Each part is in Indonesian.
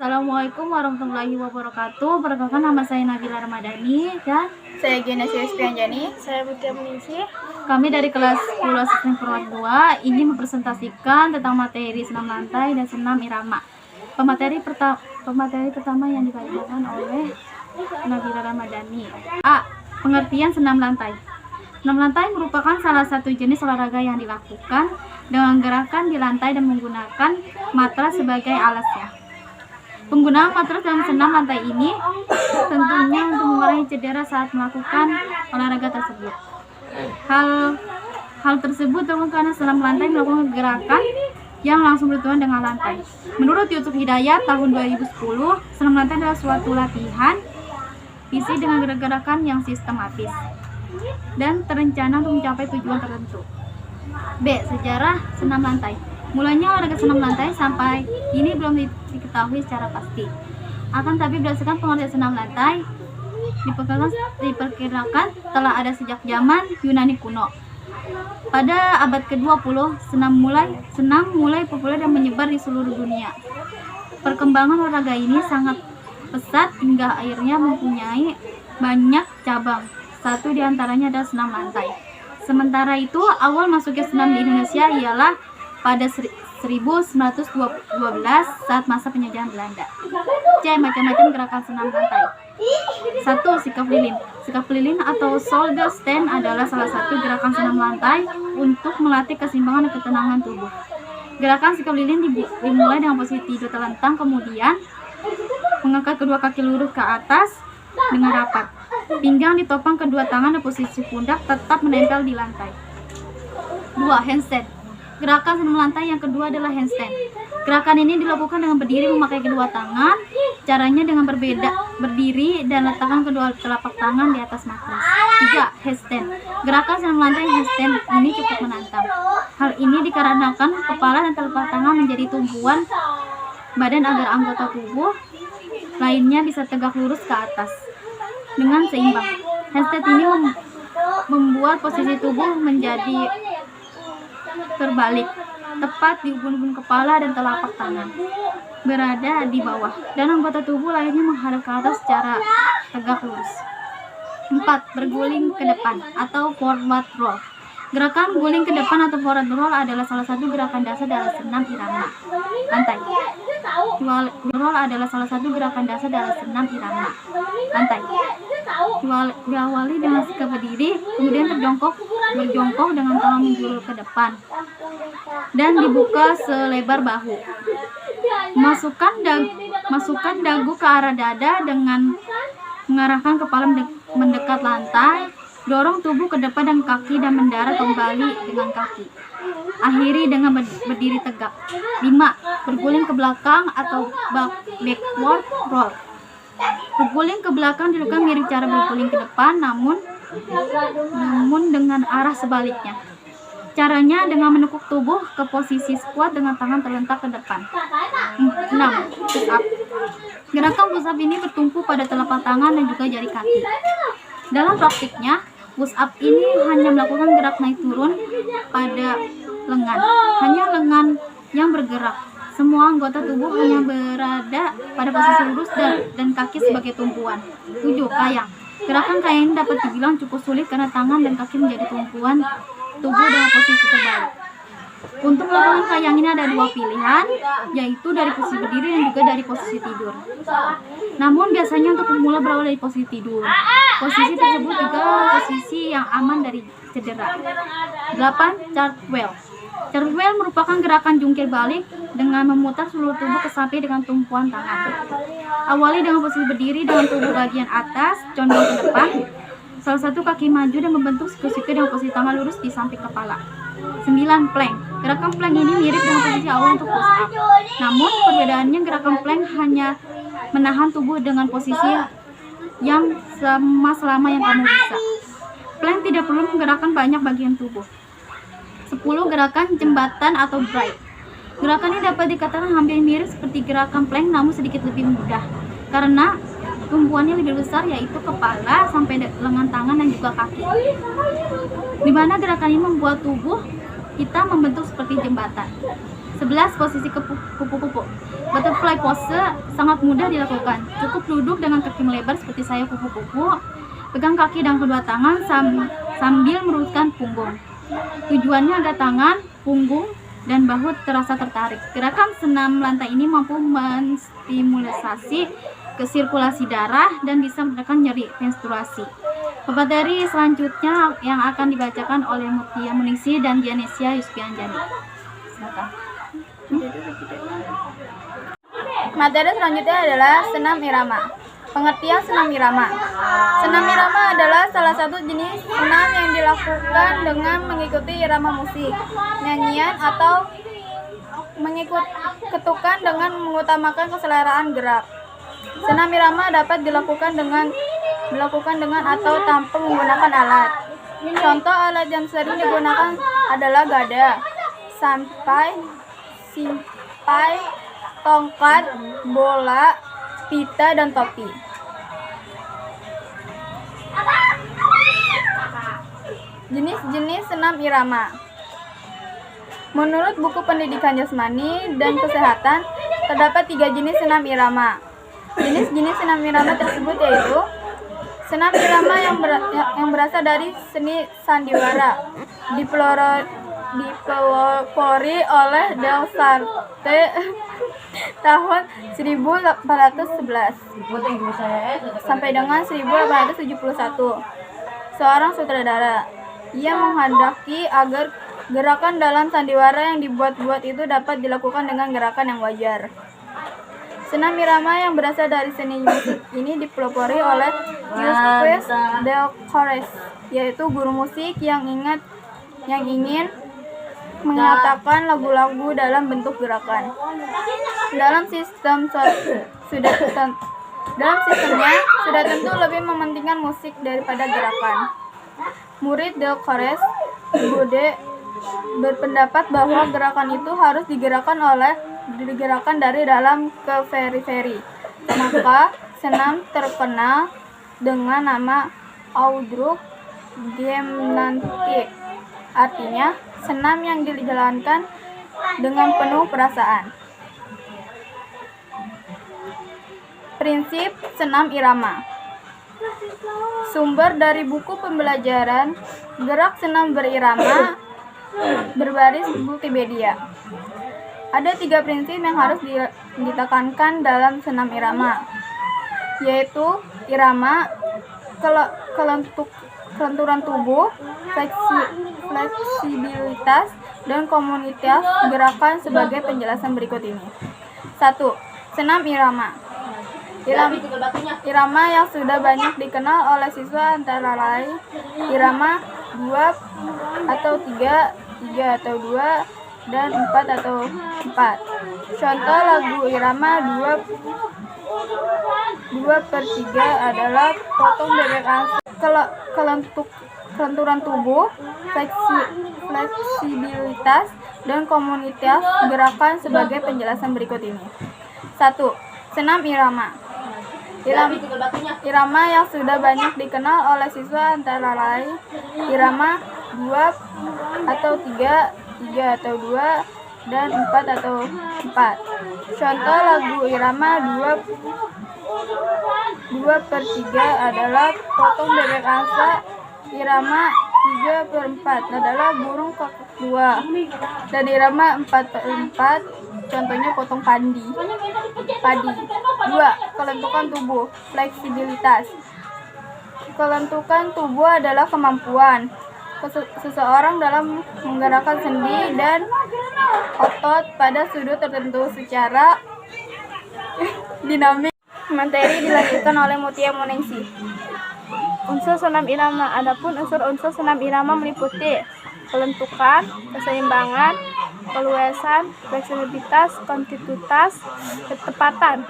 Assalamualaikum warahmatullahi wabarakatuh. Perkenalkan, nama saya Nabila Ramadhani dan Saya Genesia Espianjani. Saya Putri Ningsih. kami dari kelas 10 asisten perwakilan 2 ingin mempresentasikan tentang materi senam lantai dan senam irama. Pemateri pertama yang dibacakan oleh Nabila Ramadhani. A. Pengertian senam lantai. Senam lantai merupakan salah satu jenis olahraga yang dilakukan dengan gerakan di lantai dan menggunakan matras sebagai alasnya. Penggunaan matras dalam senam lantai ini tentunya untuk mengurangi cedera saat melakukan olahraga tersebut. Hal tersebut terjadi karena senam lantai melakukan gerakan yang langsung berhubungan dengan lantai. Menurut Yusuf Hidayat tahun 2010, senam lantai adalah suatu latihan fisik dengan gerakan yang sistematis dan terencana untuk mencapai tujuan tertentu. B. Sejarah senam lantai. Mulanya olahraga senam lantai sampai ini belum diketahui secara pasti. Akan tapi berdasarkan pengertian senam lantai, diperkirakan telah ada sejak zaman Yunani kuno. Pada abad ke-20, senam mulai populer dan menyebar di seluruh dunia. Perkembangan olahraga ini sangat pesat hingga akhirnya mempunyai banyak cabang. Satu di antaranya adalah senam lantai. Sementara itu, awal masuknya senam di Indonesia ialah pada 1912 saat masa penjajahan Belanda. C. Macam-macam gerakan senam lantai. 1. Sikap lilin. Sikap lilin atau shoulder stand adalah salah satu gerakan senam lantai untuk melatih keseimbangan dan ketenangan tubuh. Gerakan sikap lilin dimulai dengan posisi tidur terlentang, kemudian mengangkat kedua kaki lurus ke atas dengan rapat. Pinggang ditopang kedua tangan dan posisi pundak tetap menempel di lantai. 2. Handstand. Gerakan senam lantai yang kedua adalah handstand. Gerakan ini dilakukan dengan berdiri memakai kedua tangan. Caranya dengan berdiri dan letakkan kedua telapak tangan di atas matras. 3. Headstand. Gerakan senam lantai handstand ini cukup menantang. Hal ini dikarenakan kepala dan telapak tangan menjadi tumpuan badan agar anggota tubuh lainnya bisa tegak lurus ke atas dengan seimbang. Handstand ini membuat posisi tubuh menjadi terbalik, tepat di ubun-ubun kepala dan telapak tangan berada di bawah, dan anggota tubuh lainnya menghadap ke atas secara tegak lurus. 4. Berguling ke depan atau forward roll. Gerakan guling ke depan atau forward roll adalah salah satu gerakan dasar dalam senam irama lantai. Roll adalah salah satu gerakan dasar dalam senam irama lantai. Diawali dengan sikap berdiri, kemudian berjongkok dengan tangan menjulur ke depan dan dibuka selebar bahu. Masukkan dagu ke arah dada dengan mengarahkan kepala mendekat lantai. Dorong tubuh ke depan dan kaki dan mendarat kembali dengan kaki. Akhiri dengan berdiri tegak. 5. Berguling ke belakang atau backward roll. Berguling ke belakang dilakukan mirip cara berguling ke depan, namun dengan arah sebaliknya. Caranya dengan menekuk tubuh ke posisi squat dengan tangan terlentak ke depan. 6. Push up. Gerakan push up ini bertumpu pada telapak tangan dan juga jari kaki. Dalam praktiknya, push up ini hanya melakukan gerak naik turun pada lengan. Hanya lengan yang bergerak. Semua anggota tubuh hanya berada pada posisi lurus dan kaki sebagai tumpuan. 7. Kayang. Gerakan kayang ini dapat dibilang cukup sulit karena tangan dan kaki menjadi tumpuan tubuh dengan posisi terbalik. Untuk melakukan kayang ini ada dua pilihan, yaitu dari posisi berdiri dan juga dari posisi tidur. Namun biasanya untuk pemula berawal dari posisi tidur. Posisi tersebut juga posisi yang aman dari cedera. 8. Cartwheel. Cartwheel merupakan gerakan jungkir balik dengan memutar seluruh tubuh ke samping dengan tumpuan tangan. Awali dengan posisi berdiri dengan tubuh bagian atas condong ke depan. Salah satu kaki maju dan membentuk siku-siku dengan posisi tangan lurus di samping kepala. 9. Plank. Gerakan plank ini mirip dengan posisi awal untuk push up. Namun perbedaannya gerakan plank hanya menahan tubuh dengan posisi yang selama yang kamu bisa. Plank tidak perlu menggerakkan banyak bagian tubuh. 10. Gerakan jembatan atau bridge. Gerakan ini dapat dikatakan hampir mirip seperti gerakan plank, namun sedikit lebih mudah karena tumpuannya lebih besar, yaitu kepala sampai lengan tangan dan juga kaki. Di mana gerakan ini membuat tubuh kita membentuk seperti jembatan. 11. Posisi kupu-kupu. Butterfly pose sangat mudah dilakukan. Cukup duduk dengan kaki melebar seperti sayap kupu-kupu. Pegang kaki dan kedua tangan sambil meluruskan punggung. Tujuannya agar tangan, punggung, dan bahu terasa tertarik. Gerakan senam lantai ini mampu menstimulasi sirkulasi darah dan bisa menekan nyeri menstruasi. Pemateri selanjutnya yang akan dibacakan oleh Mutia Muningsih dan Dianesia Yuspianjani. Silakan. Materi selanjutnya adalah senam irama. Pengertian senam irama. Senam irama adalah salah satu jenis senam yang dilakukan dengan mengikuti irama musik, nyanyian, atau mengikut ketukan dengan mengutamakan keseleraan gerak. Senam irama dapat dilakukan dengan atau tanpa menggunakan alat. Contoh alat yang sering digunakan adalah gada, simpai, tongkat, bola, pita, dan topi. Jenis-jenis senam irama. Menurut buku Pendidikan Jasmani dan Kesehatan, terdapat 3 jenis senam irama. Jenis-jenis senam irama tersebut yaitu senam irama yang berasal dari seni sandiwara, dipelopori oleh Delsarte tahun 1811 sampai dengan 1871. Seorang sutradara, ia menghendaki agar gerakan dalam sandiwara yang dibuat-buat itu dapat dilakukan dengan gerakan yang wajar. Senam irama yang berasal dari seni musik ini dipelopori oleh Eustace Delacroix, yaitu guru musik yang ingin menyatakan lagu-lagu dalam bentuk gerakan. Dalam sistemnya sudah tentu lebih mementingkan musik daripada gerakan. Murid Delacroix, Bode, berpendapat bahwa gerakan itu harus digerakkan dari dalam ke periferi. Maka senam terkenal dengan nama Audruk Gymnastik, artinya senam yang dijalankan dengan penuh perasaan. Prinsip senam irama. Sumber dari buku pembelajaran gerak senam berirama berbaris Multimedia. Ada 3 prinsip yang harus ditekankan dalam senam irama, yaitu irama, kelenturan tubuh, fleksibilitas, dan komunitas gerakan sebagai penjelasan berikut ini. 1. Senam irama. Irama yang sudah banyak dikenal oleh siswa antara lain irama 2 atau 3 atau 2, dan 4 atau 4. Contoh lagu irama 2/3 adalah potong bebek angsa. Kelenturan tubuh, fleksibilitas, dan komunitas gerakan sebagai penjelasan berikut ini. 1. Senam irama. Irama yang sudah banyak dikenal oleh siswa antara lain irama 2 atau 3 atau 2, dan 4 atau 4. Contoh lagu irama 2/3 adalah potong bebek angsa. Irama 3/4 adalah burung kakak tua, dan irama 4/4 contohnya potong padi. 2. Kelentukan tubuh, fleksibilitas. Kelentukan tubuh adalah kemampuan seseorang dalam menggerakkan sendi dan otot pada sudut tertentu secara dinamik. Materi dilanjutkan oleh Mutia Muningsih. Unsur senam irama. Adapun unsur-unsur senam irama meliputi kelentukan, keseimbangan, keluasan, fleksibilitas, kontinuitas, ketepatan.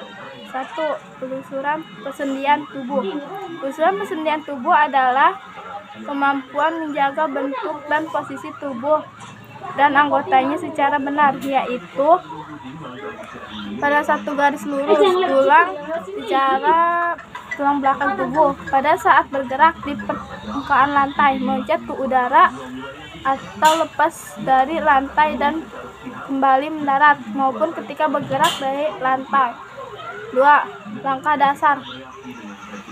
1. Penelusuran persendian tubuh. Penelusuran persendian tubuh adalah kemampuan menjaga bentuk dan posisi tubuh dan anggotanya secara benar, yaitu pada satu garis lurus tulang belakang tubuh pada saat bergerak di permukaan lantai, meloncat ke udara atau lepas dari lantai dan kembali mendarat maupun ketika bergerak dari lantai. 2. Langkah dasar.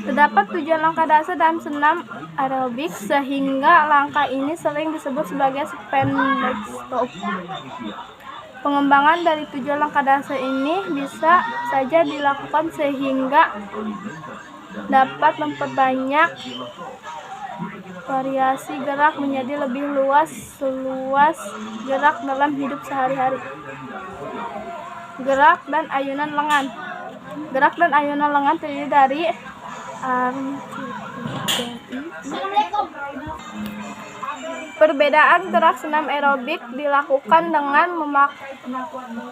Terdapat 7 langkah dasar dalam senam aerobik sehingga langkah ini sering disebut sebagai spandex stop. Pengembangan dari 7 langkah dasar ini bisa saja dilakukan sehingga dapat memperbanyak variasi gerak menjadi lebih luas gerak dalam hidup sehari-hari. Gerak dan ayunan lengan. Gerak dan ayunan lengan terdiri dari perbedaan gerak senam aerobik dilakukan dengan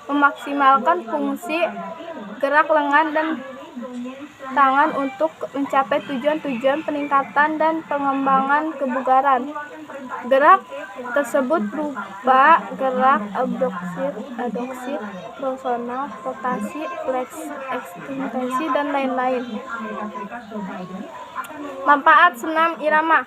memaksimalkan fungsi gerak lengan dan tangan untuk mencapai tujuan-tujuan peningkatan dan pengembangan kebugaran. Gerak tersebut berupa gerak abduksi, proksonal, rotasi, ekstensi, dan lain-lain. Manfaat senam irama.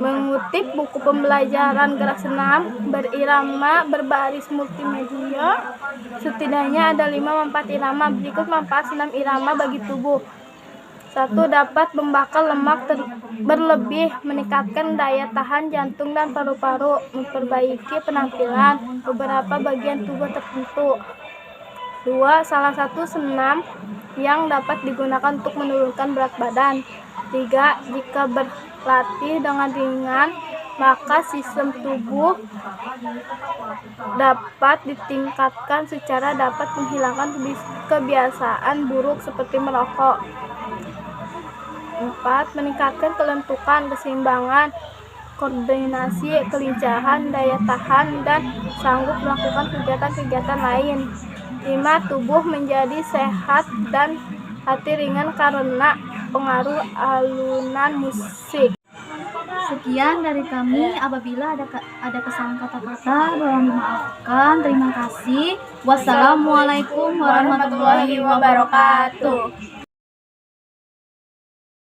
Mengutip buku pembelajaran gerak senam berirama berbaris multimedia, setidaknya ada 5 manfaat irama. Berikut manfaat senam irama bagi tubuh. 1. Dapat membakar lemak berlebih, meningkatkan daya tahan jantung dan paru-paru, memperbaiki penampilan beberapa bagian tubuh tertentu. 2. Salah satu senam yang dapat digunakan untuk menurunkan berat badan. 3. Jika berlatih dengan ringan, maka sistem tubuh dapat ditingkatkan secara dapat menghilangkan kebiasaan buruk seperti merokok. 4. Meningkatkan kelentukan, keseimbangan, koordinasi, kelincahan, daya tahan, dan sanggup melakukan kegiatan-kegiatan lain. 5. Tubuh menjadi sehat dan hati ringan karena pengaruh alunan musik. Sekian dari kami. Apabila ada kesalahan kata-kata, mohon dimaafkan. Terima kasih. Wassalamualaikum warahmatullahi wabarakatuh.